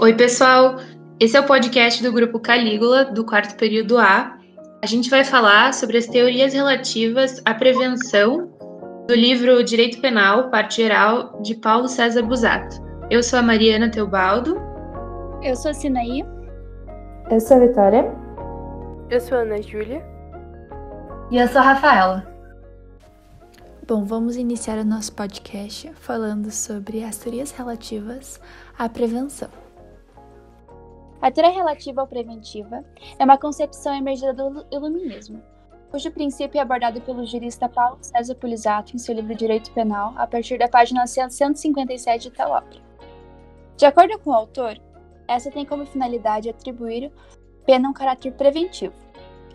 Oi, pessoal! Esse é o podcast do Grupo Calígula, do quarto período A. A gente vai falar sobre as teorias relativas à prevenção do livro Direito Penal, parte geral, de Paulo César Busato. Eu sou a Mariana Teobaldo. Eu sou a Sinaí. Eu sou a Vitória. Eu sou a Ana Júlia. E eu sou a Rafaela. Bom, vamos iniciar o nosso podcast falando sobre as teorias relativas à prevenção. A teoria relativa ou preventiva é uma concepção emergida do iluminismo, cujo princípio é abordado pelo jurista Paulo César Busato em seu livro Direito Penal, a partir da página 157 de tal obra. De acordo com o autor, essa tem como finalidade atribuir pena um caráter preventivo,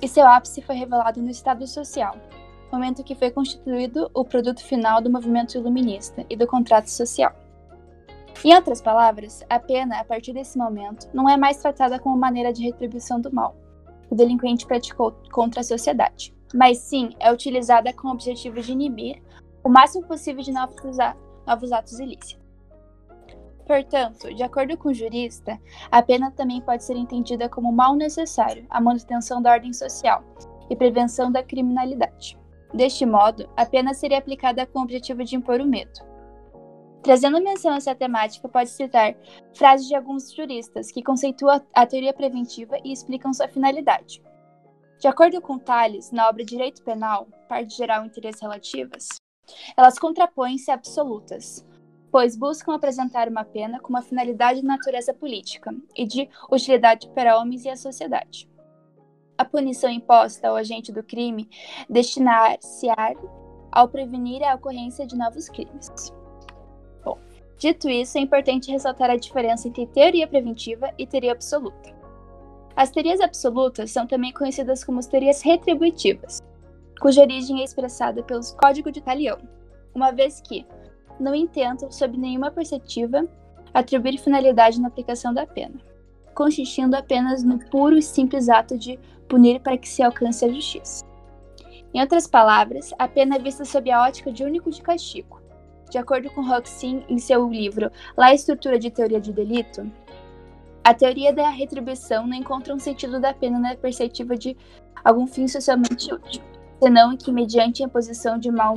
e seu ápice foi revelado no Estado Social, momento que foi constituído o produto final do movimento iluminista e do contrato social. Em outras palavras, a pena, a partir desse momento, não é mais tratada como maneira de retribuição do mal que o delinquente praticou contra a sociedade, mas sim é utilizada com o objetivo de inibir o máximo possível de novos atos ilícitos. Portanto, de acordo com o jurista, a pena também pode ser entendida como mal necessário à manutenção da ordem social e prevenção da criminalidade. Deste modo, a pena seria aplicada com o objetivo de impor o medo. Trazendo menção a essa temática, pode citar frases de alguns juristas que conceituam a teoria preventiva e explicam sua finalidade. De acordo com Tales, na obra Direito Penal, parte geral em teorias relativas, elas contrapõem-se a absolutas, pois buscam apresentar uma pena com uma finalidade de natureza política e de utilidade para homens e a sociedade. A punição imposta ao agente do crime destinar-se ao prevenir a ocorrência de novos crimes. Bom, dito isso, é importante ressaltar a diferença entre teoria preventiva e teoria absoluta. As teorias absolutas são também conhecidas como as teorias retributivas, cuja origem é expressada pelos Código de Talião, uma vez que não intentam, sob nenhuma perspectiva, atribuir finalidade na aplicação da pena, consistindo apenas no puro e simples ato de punir para que se alcance a justiça. Em outras palavras, a pena é vista sob a ótica de único de castigo. De acordo com Roxin, em seu livro La Estrutura de Teoria de Delito, a teoria da retribuição não encontra um sentido da pena na perspectiva de algum fim socialmente útil, senão em que, mediante a imposição de mal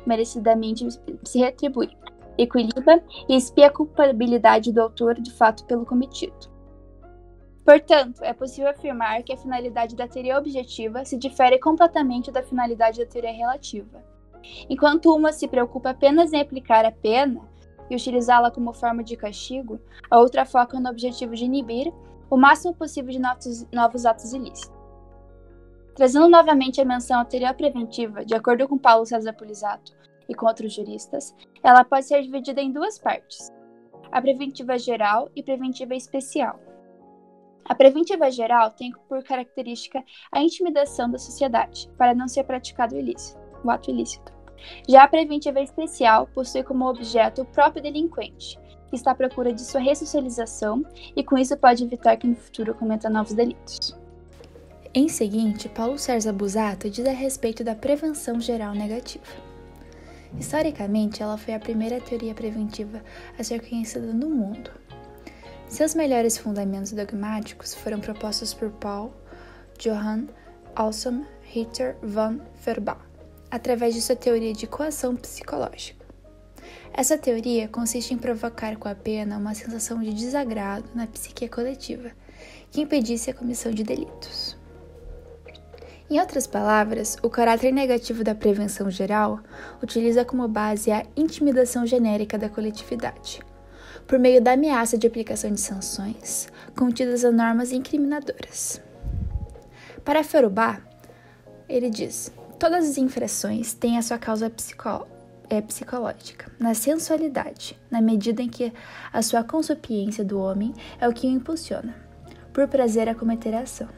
merecidamente se retribui, equilibra e expia a culpabilidade do autor de fato pelo cometido. Portanto, é possível afirmar que a finalidade da teoria objetiva se difere completamente da finalidade da teoria relativa. Enquanto uma se preocupa apenas em aplicar a pena e utilizá-la como forma de castigo, a outra foca no objetivo de inibir o máximo possível de novos atos ilícitos. Trazendo novamente a menção à teoria preventiva, de acordo com Paulo César Busato e com outros juristas, ela pode ser dividida em duas partes: a preventiva geral e preventiva especial. A preventiva geral tem por característica a intimidação da sociedade, para não ser praticado o ato ilícito. Já a preventiva especial possui como objeto o próprio delinquente, que está à procura de sua ressocialização e com isso pode evitar que no futuro cometa novos delitos. Em seguinte, Paulo César Busato diz a respeito da prevenção geral negativa. Historicamente, ela foi a primeira teoria preventiva a ser conhecida no mundo. Seus melhores fundamentos dogmáticos foram propostos por Paul Johann Anselm Ritter von Feuerbach, através de sua teoria de coação psicológica. Essa teoria consiste em provocar com a pena uma sensação de desagrado na psique coletiva, que impedisse a comissão de delitos. Em outras palavras, o caráter negativo da prevenção geral utiliza como base a intimidação genérica da coletividade, por meio da ameaça de aplicação de sanções contidas nas normas incriminadoras. Para Feuerbach, ele diz: todas as infrações têm a sua causa psicológica, na sensualidade, na medida em que a sua consupiência do homem é o que o impulsiona, por prazer a cometer a ação.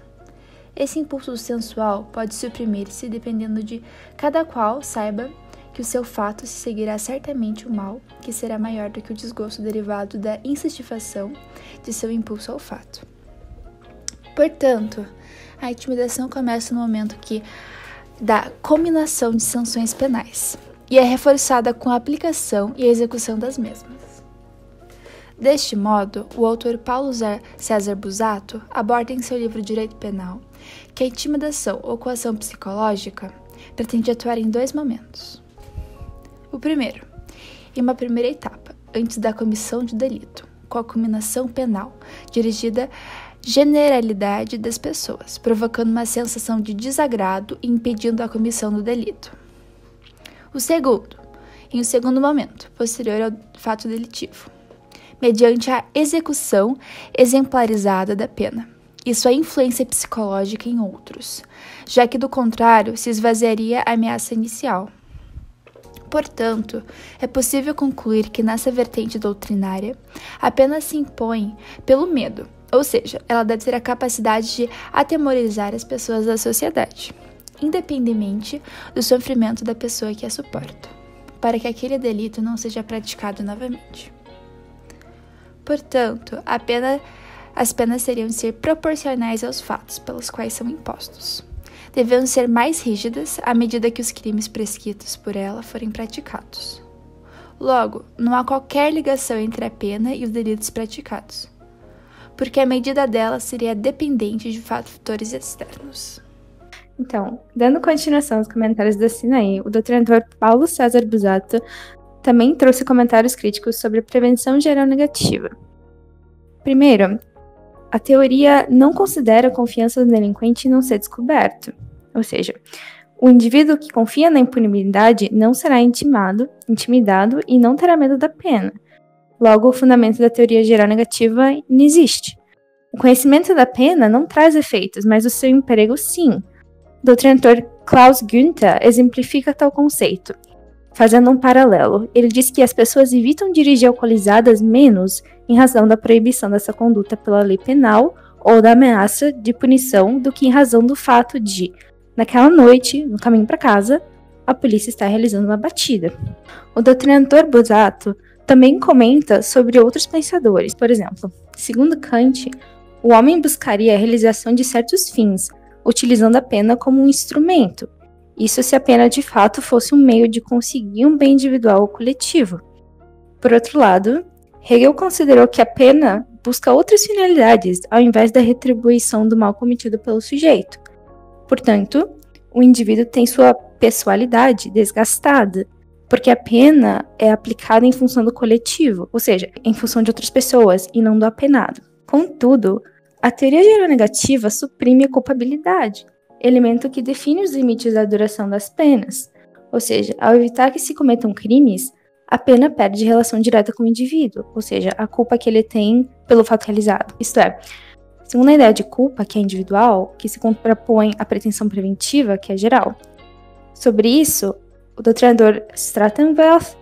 Esse impulso sensual pode suprimir-se dependendo de cada qual saiba que o seu fato se seguirá certamente o mal, que será maior do que o desgosto derivado da insatisfação de seu impulso ao fato. Portanto, a intimidação começa no momento da combinação de sanções penais e é reforçada com a aplicação e a execução das mesmas. Deste modo, o autor Paulo César Busato aborda em seu livro Direito Penal que a intimidação ou coação psicológica pretende atuar em 2 momentos. O primeiro, em uma primeira etapa, antes da comissão de delito, com a culminação penal, dirigida à generalidade das pessoas, provocando uma sensação de desagrado e impedindo a comissão do delito. O segundo, em um segundo momento, posterior ao fato delitivo, mediante a execução exemplarizada da pena e sua influência psicológica em outros, já que do contrário se esvaziaria a ameaça inicial. Portanto, é possível concluir que nessa vertente doutrinária, a pena se impõe pelo medo, ou seja, ela deve ter a capacidade de atemorizar as pessoas da sociedade, independentemente do sofrimento da pessoa que a suporta, para que aquele delito não seja praticado novamente. Portanto, as penas teriam de ser proporcionais aos fatos pelos quais são impostos. Deviam ser mais rígidas à medida que os crimes prescritos por ela forem praticados. Logo, não há qualquer ligação entre a pena e os delitos praticados, porque a medida dela seria dependente de fatores externos. Então, dando continuação aos comentários da Sinaí, o doutrinador Paulo César Busato também trouxe comentários críticos sobre a prevenção geral negativa. Primeiro, a teoria não considera a confiança do delinquente não ser descoberto, ou seja, o indivíduo que confia na impunibilidade não será intimidado e não terá medo da pena. Logo, o fundamento da teoria geral negativa não existe. O conhecimento da pena não traz efeitos, mas o seu emprego sim. O doutrinador Klaus Günther exemplifica tal conceito, fazendo um paralelo. Ele diz que as pessoas evitam dirigir alcoolizadas menos em razão da proibição dessa conduta pela lei penal ou da ameaça de punição do que em razão do fato de, naquela noite, no caminho para casa, a polícia está realizando uma batida. O doutrinador Busato também comenta sobre outros pensadores. Por exemplo, segundo Kant, o homem buscaria a realização de certos fins, utilizando a pena como um instrumento. Isso se a pena de fato fosse um meio de conseguir um bem individual ou coletivo. Por outro lado, Hegel considerou que a pena busca outras finalidades, ao invés da retribuição do mal cometido pelo sujeito. Portanto, o indivíduo tem sua pessoalidade desgastada, porque a pena é aplicada em função do coletivo, ou seja, em função de outras pessoas e não do apenado. Contudo, a teoria geral negativa suprime a culpabilidade, elemento que define os limites da duração das penas. Ou seja, ao evitar que se cometam crimes, a pena perde relação direta com o indivíduo, ou seja, a culpa que ele tem pelo fato realizado. Isto é, segundo a ideia de culpa, que é individual, que se contrapõe à pretensão preventiva, que é geral. Sobre isso, o doutrinador Strattenwerth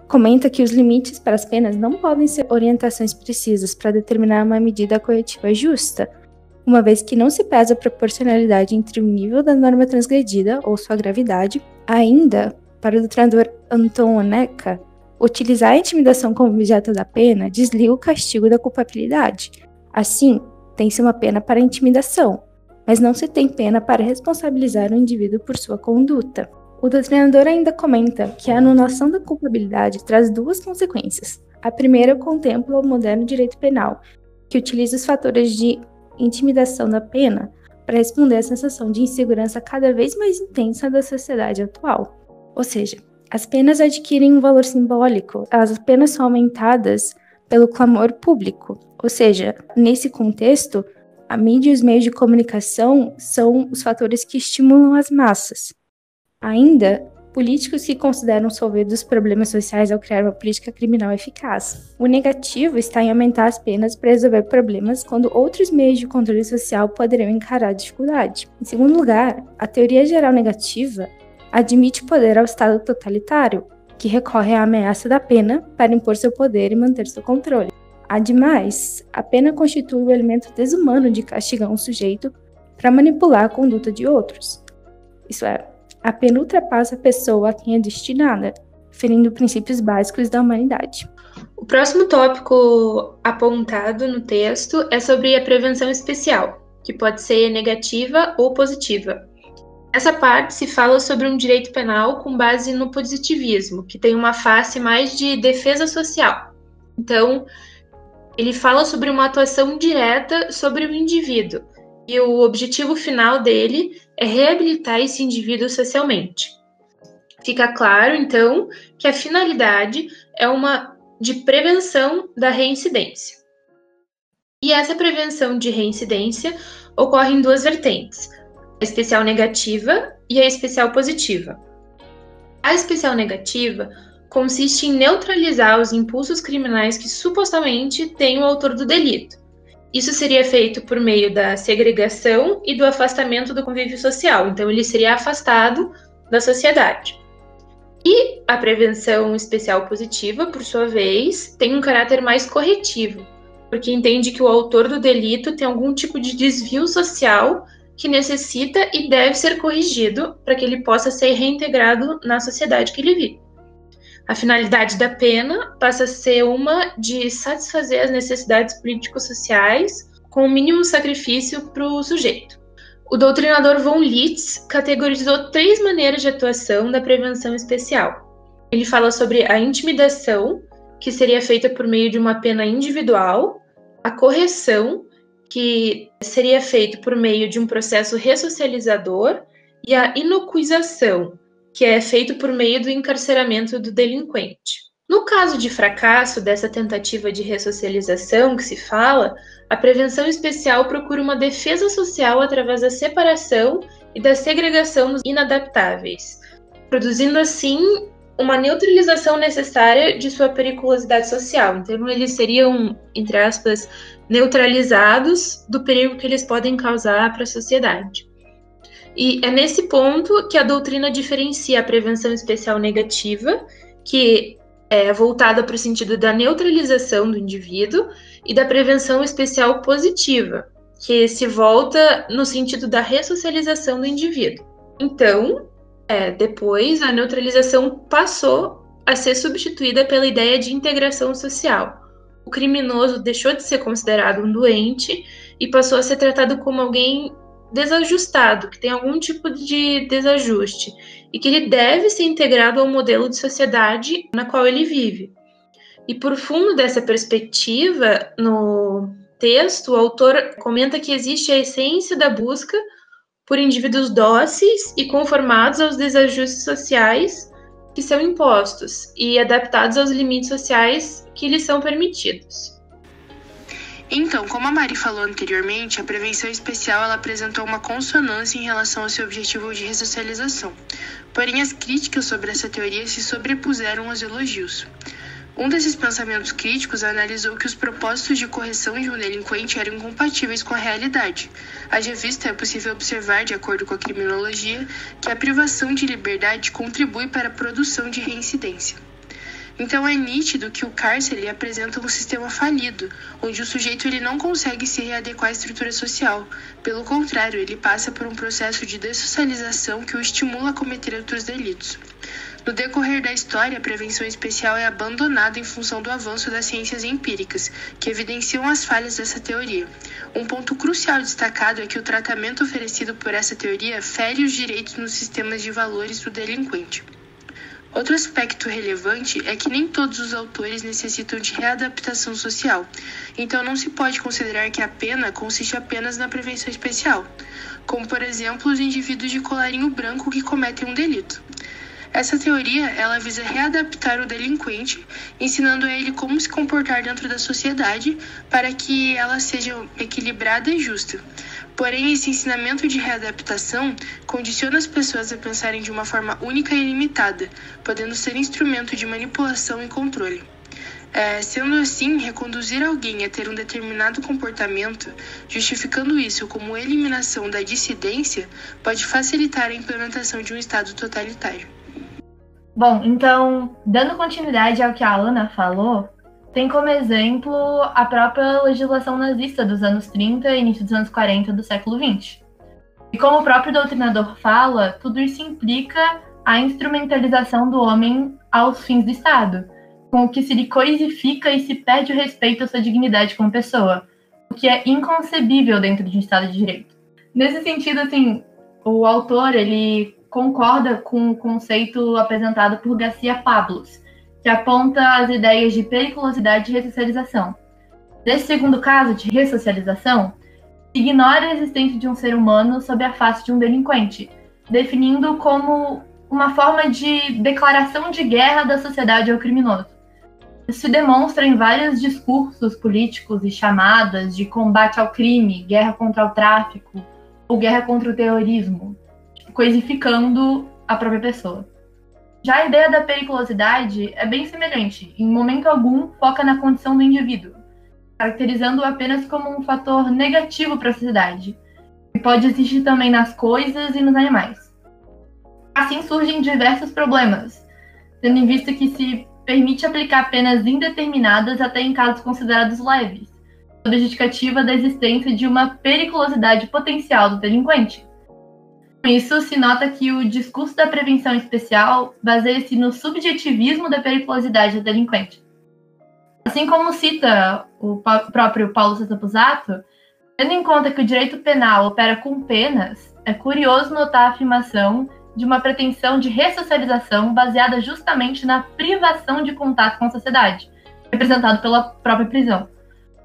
comenta que os limites para as penas não podem ser orientações precisas para determinar uma medida corretiva justa, uma vez que não se pesa a proporcionalidade entre o nível da norma transgredida ou sua gravidade. Ainda, para o doutrinador Anton Honecka, utilizar a intimidação como objeto da pena desliga o castigo da culpabilidade. Assim, tem-se uma pena para a intimidação, mas não se tem pena para responsabilizar o indivíduo por sua conduta. O doutrinador ainda comenta que a anulação da culpabilidade traz 2 consequências. A primeira contempla o moderno direito penal, que utiliza os fatores de intimidação da pena para responder à sensação de insegurança cada vez mais intensa da sociedade atual. Ou seja, as penas adquirem um valor simbólico, elas apenas são aumentadas pelo clamor público. Ou seja, nesse contexto, a mídia e os meios de comunicação são os fatores que estimulam as massas. Ainda, políticos que consideram solver dos problemas sociais ao criar uma política criminal eficaz. O negativo está em aumentar as penas para resolver problemas quando outros meios de controle social poderiam encarar a dificuldade. Em segundo lugar, a teoria geral negativa admite poder ao Estado totalitário, que recorre à ameaça da pena para impor seu poder e manter seu controle. Ademais, a pena constitui o elemento desumano de castigar um sujeito para manipular a conduta de outros. Isso é, a pena ultrapassa a pessoa a quem é destinada, ferindo princípios básicos da humanidade. O próximo tópico apontado no texto é sobre a prevenção especial, que pode ser negativa ou positiva. Nessa parte se fala sobre um direito penal com base no positivismo, que tem uma face mais de defesa social. Então, Ele fala sobre uma atuação direta sobre o indivíduo, e o objetivo final dele é reabilitar esse indivíduo socialmente. Fica claro, então, que a finalidade é uma de prevenção da reincidência. E essa prevenção de reincidência ocorre em duas vertentes, a especial negativa e a especial positiva. A especial negativa consiste em neutralizar os impulsos criminais que supostamente tem o autor do delito. Isso seria feito por meio da segregação e do afastamento do convívio social, então ele seria afastado da sociedade. E a prevenção especial positiva, por sua vez, tem um caráter mais corretivo, porque entende que o autor do delito tem algum tipo de desvio social que necessita e deve ser corrigido para que ele possa ser reintegrado na sociedade que ele vive. A finalidade da pena passa a ser uma de satisfazer as necessidades político-sociais com o mínimo sacrifício para o sujeito. O doutrinador von Litz categorizou 3 maneiras de atuação da prevenção especial. Ele fala sobre a intimidação, que seria feita por meio de uma pena individual, a correção, que seria feita por meio de um processo ressocializador, e a inocuização, que é feito por meio do encarceramento do delinquente. No caso de fracasso dessa tentativa de ressocialização que se fala, a prevenção especial procura uma defesa social através da separação e da segregação dos inadaptáveis, produzindo assim uma neutralização necessária de sua periculosidade social. Então, eles seriam, entre aspas, neutralizados do perigo que eles podem causar para a sociedade. E é nesse ponto que a doutrina diferencia a prevenção especial negativa, que é voltada para o sentido da neutralização do indivíduo, e da prevenção especial positiva, que se volta no sentido da ressocialização do indivíduo. Então, depois, a neutralização passou a ser substituída pela ideia de integração social. O criminoso deixou de ser considerado um doente e passou a ser tratado como alguém desajustado, que tem algum tipo de desajuste, e que ele deve ser integrado ao modelo de sociedade na qual ele vive. E por fundo dessa perspectiva, no texto, o autor comenta que existe a essência da busca por indivíduos dóceis e conformados aos desajustes sociais que são impostos e adaptados aos limites sociais que lhes são permitidos. Então, como a Mari falou anteriormente, a prevenção especial ela apresentou uma consonância em relação ao seu objetivo de ressocialização. Porém, as críticas sobre essa teoria se sobrepuseram aos elogios. Um desses pensamentos críticos analisou que os propósitos de correção de um delinquente eram incompatíveis com a realidade. Haja vista, é possível observar, de acordo com a criminologia, que a privação de liberdade contribui para a produção de reincidência. Então é nítido que o cárcere apresenta um sistema falido, onde o sujeito ele não consegue se readequar à estrutura social. Pelo contrário, ele passa por um processo de dessocialização que o estimula a cometer outros delitos. No decorrer da história, a prevenção especial é abandonada em função do avanço das ciências empíricas, que evidenciam as falhas dessa teoria. Um ponto crucial destacado é que o tratamento oferecido por essa teoria fere os direitos nos sistemas de valores do delinquente. Outro aspecto relevante é que nem todos os autores necessitam de readaptação social, então não se pode considerar que a pena consiste apenas na prevenção especial, como por exemplo os indivíduos de colarinho branco que cometem um delito. Essa teoria ela visa readaptar o delinquente, ensinando a ele como se comportar dentro da sociedade para que ela seja equilibrada e justa. Porém, esse ensinamento de readaptação condiciona as pessoas a pensarem de uma forma única e limitada, podendo ser instrumento de manipulação e controle. Sendo assim, reconduzir alguém a ter um determinado comportamento, justificando isso como eliminação da dissidência, pode facilitar a implementação de um Estado totalitário. Bom, então, dando continuidade ao que a Ana falou, tem como exemplo a própria legislação nazista dos anos 30 e início dos anos 40 do século XX. E como o próprio doutrinador fala, tudo isso implica a instrumentalização do homem aos fins do Estado, com o que se lhe coisifica e se perde o respeito à sua dignidade como pessoa, o que é inconcebível dentro de um Estado de Direito. Nesse sentido, assim, o autor, ele concorda com o conceito apresentado por Garcia Pablos, que aponta as ideias de periculosidade e ressocialização. Nesse segundo caso de ressocialização, ignora a existência de um ser humano sob a face de um delinquente, definindo como uma forma de declaração de guerra da sociedade ao criminoso. Isso se demonstra em vários discursos políticos e chamadas de combate ao crime, guerra contra o tráfico ou guerra contra o terrorismo, coisificando a própria pessoa. Já a ideia da periculosidade é bem semelhante. Em momento algum, foca na condição do indivíduo, caracterizando-o apenas como um fator negativo para a sociedade, que pode existir também nas coisas e nos animais. Assim surgem diversos problemas, tendo em vista que se permite aplicar penas indeterminadas até em casos considerados leves, sob a justificativa da existência de uma periculosidade potencial do delinquente. Com isso, se nota que o discurso da prevenção especial baseia-se no subjetivismo da periculosidade do delinquente. Assim como cita o próprio Paulo César Busato, tendo em conta que o direito penal opera com penas, é curioso notar a afirmação de uma pretensão de ressocialização baseada justamente na privação de contato com a sociedade, representado pela própria prisão.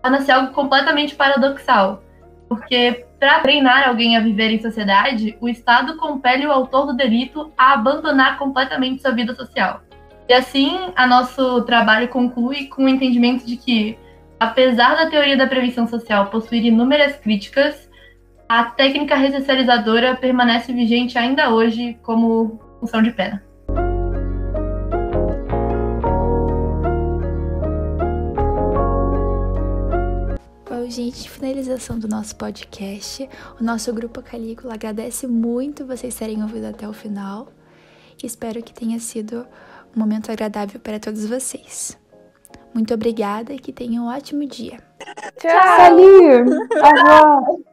Torna-se algo completamente paradoxal, porque para treinar alguém a viver em sociedade, o Estado compele o autor do delito a abandonar completamente sua vida social. E assim, a nosso trabalho conclui com o entendimento de que, apesar da teoria da prevenção social possuir inúmeras críticas, a técnica ressocializadora permanece vigente ainda hoje como função de pena. Bom, gente, finalização do nosso podcast. O nosso grupo Calígula agradece muito vocês terem ouvido até o final. Espero que tenha sido um momento agradável para todos vocês. Muito obrigada e que tenham um ótimo dia. Tchau! Salut! Au revoir!